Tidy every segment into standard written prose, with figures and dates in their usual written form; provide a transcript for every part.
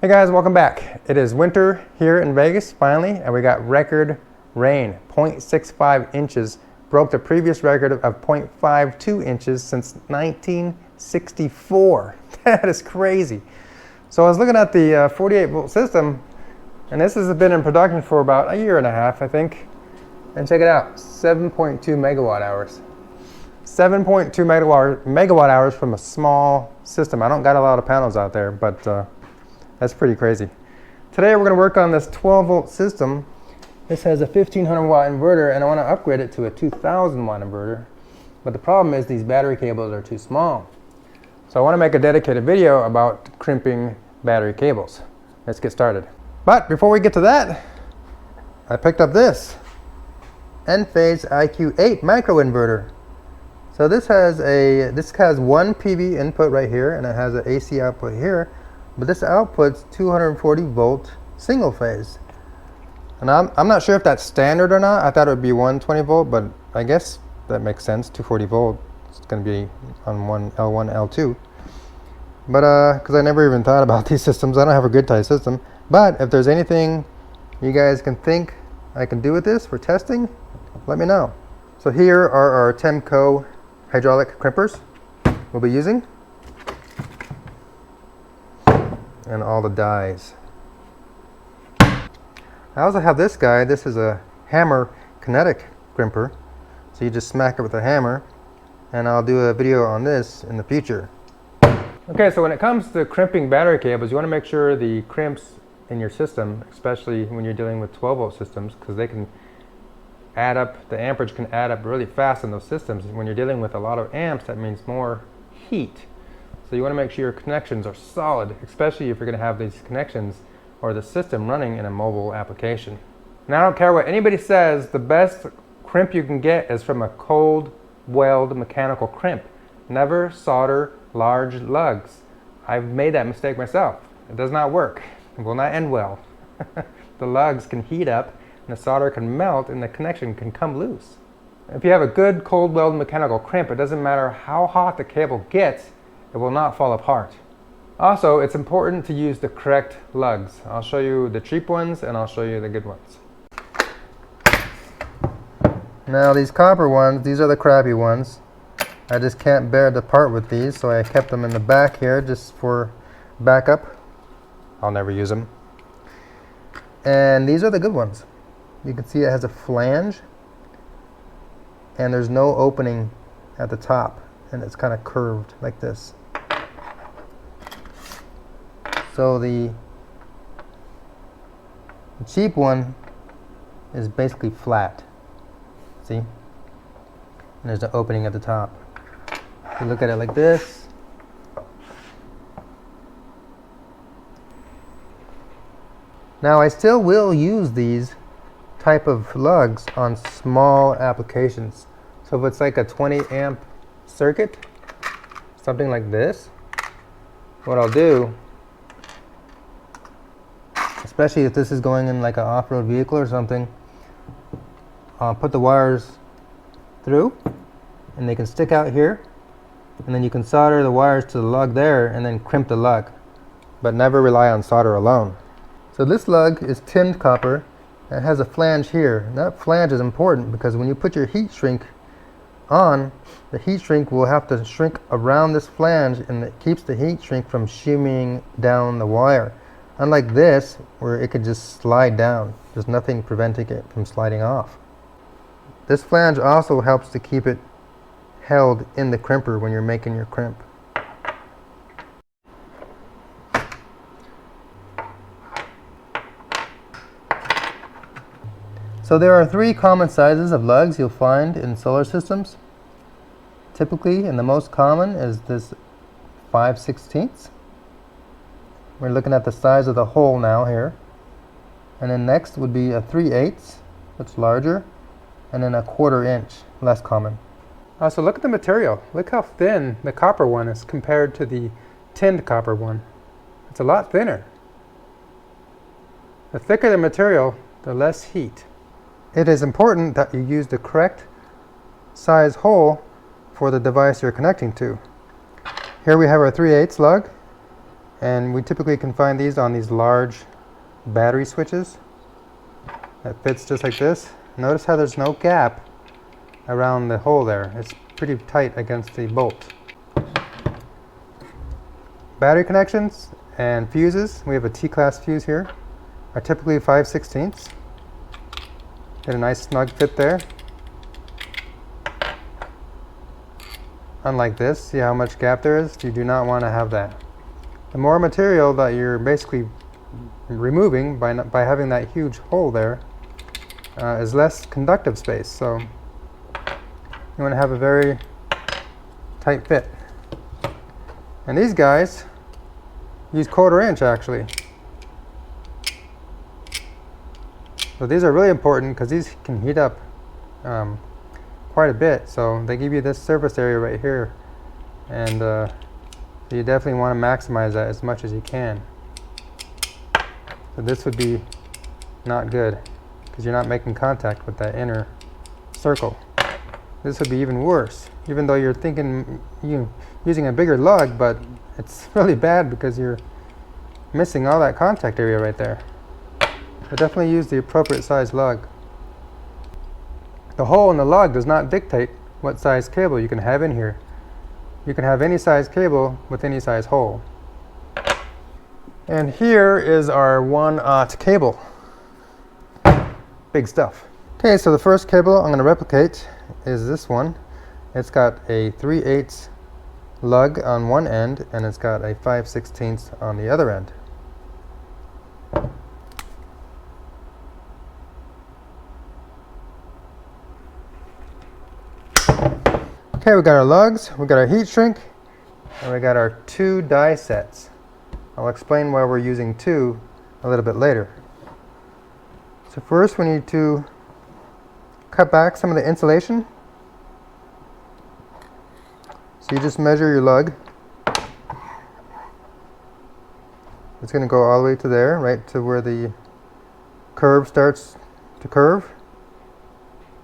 Hey guys, welcome back. It is winter here in Vegas finally, and we got record rain. 0.65 inches broke the previous record of 0.52 inches since 1964. That is crazy. So I was looking at the 48 volt system, and this has been in production for about a year and a half, I think. And check it out, 7.2 megawatt hours. 7.2 megawatt hours from a small system. I don't got a lot of panels out there, but that's pretty crazy. Today we're going to work on this 12 volt system. This has a 1500 watt inverter, and I want to upgrade it to a 2000 watt inverter. But the problem is these battery cables are too small. So I want to make a dedicated video about crimping battery cables. Let's get started. But before we get to that, I picked up this N-Phase IQ8 microinverter. So this has one PV input right here, and it has an AC output here. But this outputs 240 volt single phase. And I'm not sure if that's standard or not. I thought it would be 120 volt, but I guess that makes sense. 240 volt. It's going to be on one L1, L2. But because I never even thought about these systems, I don't have a grid tie system. But if there's anything you guys can think I can do with this for testing, let me know. So here are our TEMCo hydraulic crimpers we'll be using, and all the dies. I also have this guy. This is a hammer kinetic crimper, so you just smack it with a hammer, and I'll do a video on this in the future. Okay, so when it comes to crimping battery cables, you want to make sure the crimps in your system, especially when you're dealing with 12 volt systems, because they can add up, the amperage can add up really fast in those systems. When you're dealing with a lot of amps, that means more heat. So you want to make sure your connections are solid, especially if you're going to have these connections or the system running in a mobile application. Now I don't care what anybody says, the best crimp you can get is from a cold weld mechanical crimp. Never solder large lugs. I've made that mistake myself. It does not work. It will not end well. The lugs can heat up, and the solder can melt, and the connection can come loose. If you have a good cold weld mechanical crimp, it doesn't matter how hot the cable gets, it will not fall apart. Also, it's important to use the correct lugs. I'll show you the cheap ones, and I'll show you the good ones. Now these copper ones, these are the crappy ones. I just can't bear to part with these, so I kept them in the back here just for backup. I'll never use them. And these are the good ones. You can see it has a flange, and there's no opening at the top, and it's kind of curved like this. So the cheap one is basically flat. See? And there's an opening at the top. If you look at it like this, now I still will use these type of lugs on small applications. So if it's like a 20 amp circuit, something like this, what I'll do, especially if this is going in like an off-road vehicle or something, I'll put the wires through, and they can stick out here, and then you can solder the wires to the lug there and then crimp the lug, but never rely on solder alone. So this lug is tinned copper. It has a flange here, and that flange is important because when you put your heat shrink on, the heat shrink will have to shrink around this flange, and it keeps the heat shrink from shimmying down the wire. Unlike this, where it could just slide down. There's nothing preventing it from sliding off. This flange also helps to keep it held in the crimper when you're making your crimp. So there are three common sizes of lugs you'll find in solar systems. Typically, and the most common is this 5/16. We're looking at the size of the hole now here. And then next would be a 3/8, that's larger, and then a 1/4 inch, less common. So look at the material. Look how thin the copper one is compared to the tinned copper one. It's a lot thinner. The thicker the material, the less heat. It is important that you use the correct size hole for the device you're connecting to. Here we have our 3/8 lug, And we typically can find these on these large battery switches that fits just like this. Notice how there's no gap around the hole there. It's pretty tight against the bolt. Battery connections and fuses. We have a T-class fuse here. Are typically 5/16. Get a nice snug fit there. Unlike this, see how much gap there is? You do not want to have that. The more material that you're basically removing by having that huge hole there is less conductive space. So you want to have a very tight fit. And these guys use 1/4 inch actually. So these are really important because these can heat up quite a bit. So they give you this surface area right here, and so you definitely want to maximize that as much as you can. So this would be not good because you're not making contact with that inner circle. This would be even worse, even though you're thinking using a bigger lug, but it's really bad because you're missing all that contact area right there. So definitely use the appropriate size lug. The hole in the lug does not dictate what size cable you can have in here. You can have any size cable with any size hole. And here is our 1/0 cable. Big stuff. Okay, so the first cable I'm going to replicate is this one. It's got a 3/8 lug on one end, and it's got a 5/16 on the other end. Okay, we got our lugs, we got our heat shrink, and we got our 2 die sets. I'll explain why we're using 2 a little bit later. So first we need to cut back some of the insulation. So you just measure your lug. It's going to go all the way to there, right to where the curve starts to curve.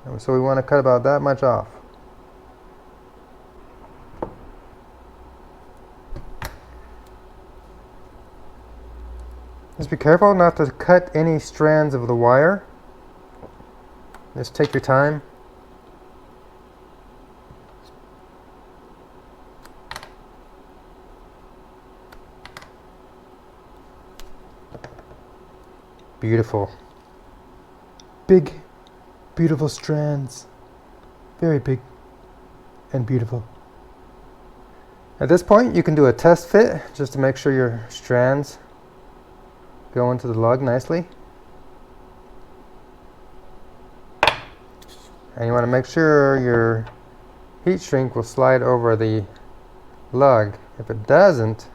And so we want to cut about that much off. Just be careful not to cut any strands of the wire. Just take your time. Beautiful. Big, beautiful strands. Very big and beautiful. At this point, you can do a test fit just to make sure your strands go into the lug nicely. And you want to make sure your heat shrink will slide over the lug. If it doesn't,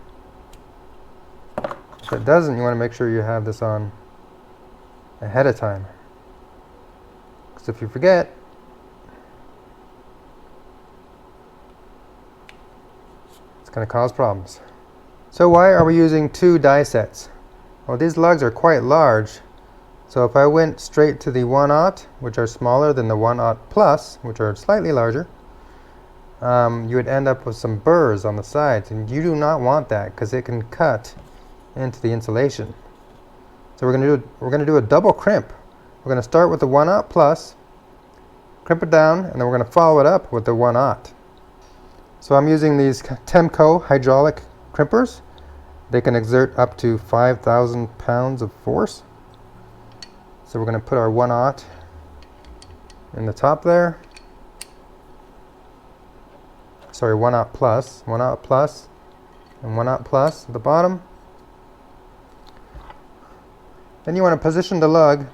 you want to make sure you have this on ahead of time. Because if you forget, it's going to cause problems. So why are we using 2 die sets? Well, these lugs are quite large, so if I went straight to the 1/0, which are smaller than the 1/0 plus, which are slightly larger, you would end up with some burrs on the sides, and you do not want that because it can cut into the insulation. So we're going to do a double crimp. We're going to start with the 1/0 plus, crimp it down, and then we're going to follow it up with the 1/0. So I'm using these TEMCo hydraulic crimpers. They can exert up to 5,000 pounds of force. So we're going to put our 1/0 in the top there. Sorry, 1/0 plus, 1/0 plus, and 1/0 plus at the bottom. Then you want to position the lug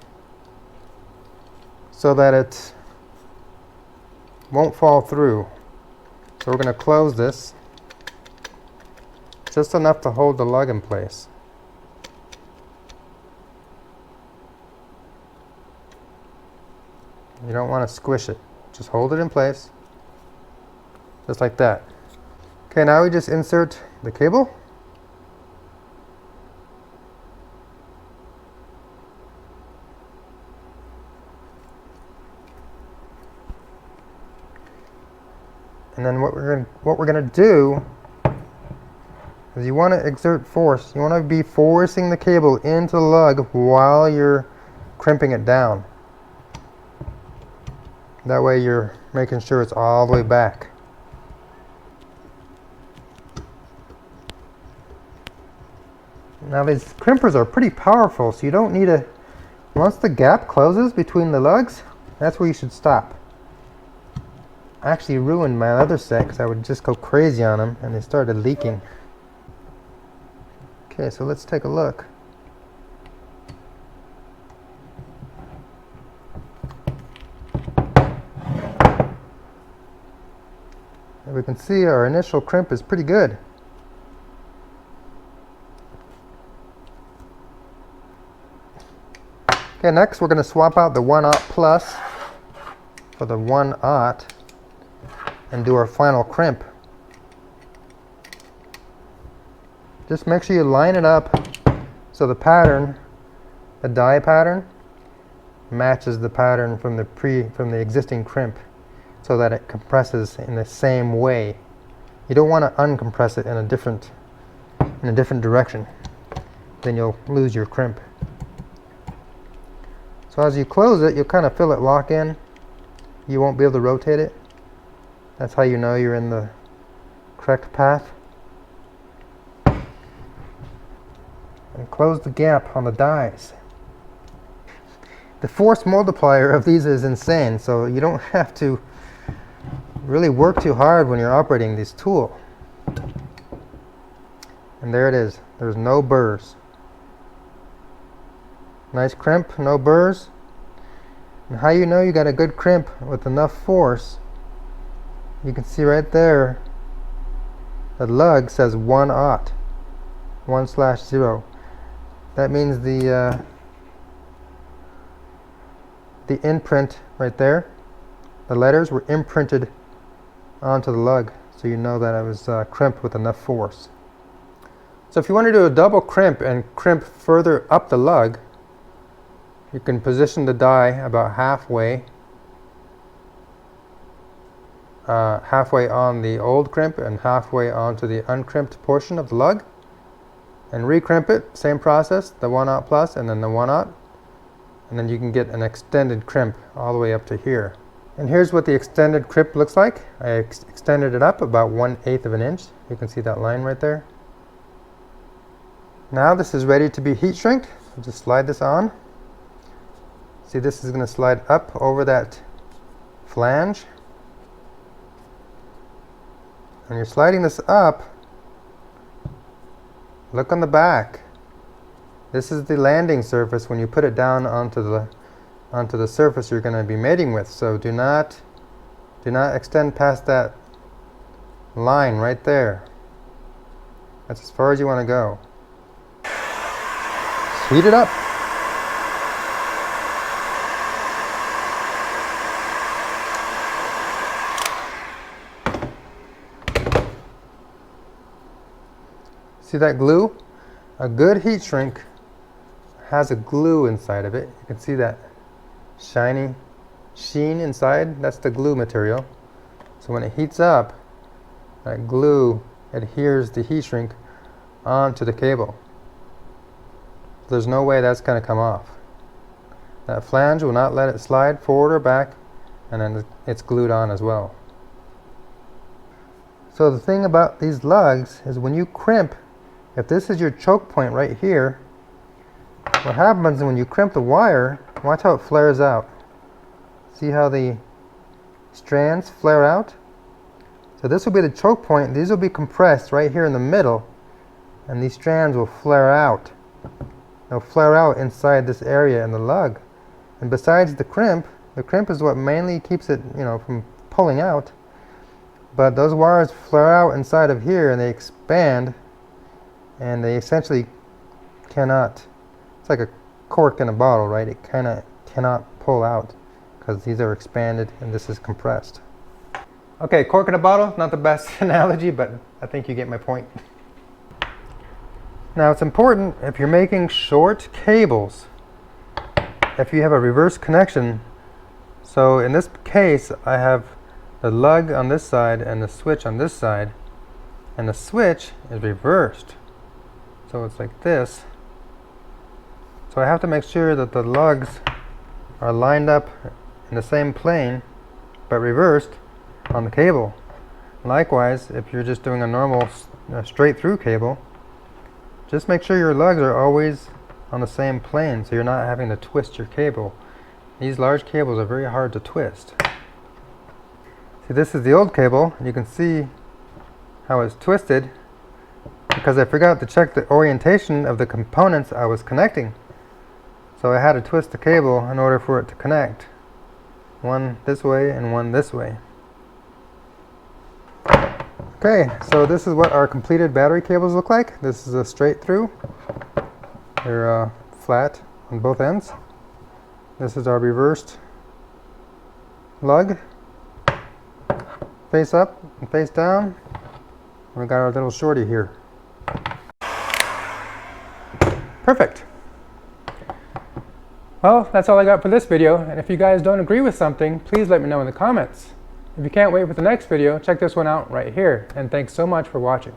so that it won't fall through. So we're going to close this just enough to hold the lug in place. You don't want to squish it. Just hold it in place, just like that. Okay, now we just insert the cable. And then what we're going to do is you want to exert force. You want to be forcing the cable into the lug while you're crimping it down. That way you're making sure it's all the way back. Now these crimpers are pretty powerful, so you don't need a... Once the gap closes between the lugs, that's where you should stop. I actually ruined my other set because I would just go crazy on them and they started leaking. Okay, so let's take a look. And we can see our initial crimp is pretty good. Okay, next we're going to swap out the 1/0 plus for the 1/0 and do our final crimp. Just make sure you line it up so the pattern, the die pattern, matches the pattern from the existing crimp, so that it compresses in the same way. You don't want to uncompress it in a different direction. Then you'll lose your crimp. So as you close it, you'll kind of feel it lock in. You won't be able to rotate it. That's how you know you're in the correct path. And close the gap on the dies. The force multiplier of these is insane, so you don't have to really work too hard when you're operating this tool. And there it is. There's no burrs. Nice crimp, no burrs. And how you know you got a good crimp with enough force, you can see right there the lug says 1/0, 1/0. That means the imprint right there, the letters were imprinted onto the lug, so you know that it was crimped with enough force. So if you want to do a double crimp and crimp further up the lug, you can position the die about halfway on the old crimp and halfway onto the uncrimped portion of the lug, and recrimp it, same process, the 1/0 plus and then the 1/0, and then you can get an extended crimp all the way up to here. And here's what the extended crimp looks like. I extended it up about 1/8 of an inch. You can see that line right there. Now this is ready to be heat shrinked. I'll just slide this on. See, this is going to slide up over that flange. When you're sliding this up, look on the back. This is the landing surface when you put it down onto the surface you're going to be mating with. So do not extend past that line right there. That's as far as you want to go. Heat it up. See that glue? A good heat shrink has a glue inside of it. You can see that shiny sheen inside. That's the glue material. So when it heats up, that glue adheres the heat shrink onto the cable. There's no way that's going to come off. That flange will not let it slide forward or back, and then it's glued on as well. So the thing about these lugs is when you crimp, if this is your choke point right here, what happens when you crimp the wire, watch how it flares out. See how the strands flare out? So this will be the choke point. These will be compressed right here in the middle, and these strands will flare out. They'll flare out inside this area in the lug. And besides the crimp is what mainly keeps it, from pulling out. But those wires flare out inside of here and they expand, and they essentially cannot, it's like a cork in a bottle, right? It kind of cannot pull out because these are expanded and this is compressed. Okay, cork in a bottle, not the best analogy, but I think you get my point. Now it's important if you're making short cables, if you have a reverse connection. So in this case, I have the lug on this side and the switch on this side. and the switch is reversed. So it's like this. So I have to make sure that the lugs are lined up in the same plane, but reversed on the cable. Likewise, if you're just doing a normal straight through cable, just make sure your lugs are always on the same plane so you're not having to twist your cable. These large cables are very hard to twist. See, this is the old cable. You can see how it's twisted because I forgot to check the orientation of the components I was connecting. So I had to twist the cable in order for it to connect. One this way and one this way. Okay, so this is what our completed battery cables look like. This is a straight through. They're flat on both ends. This is our reversed lug. Face up and face down. We got our little shorty here. Perfect. Well, that's all I got for this video, and if you guys don't agree with something, please let me know in the comments. If you can't wait for the next video, check this one out right here, and thanks so much for watching.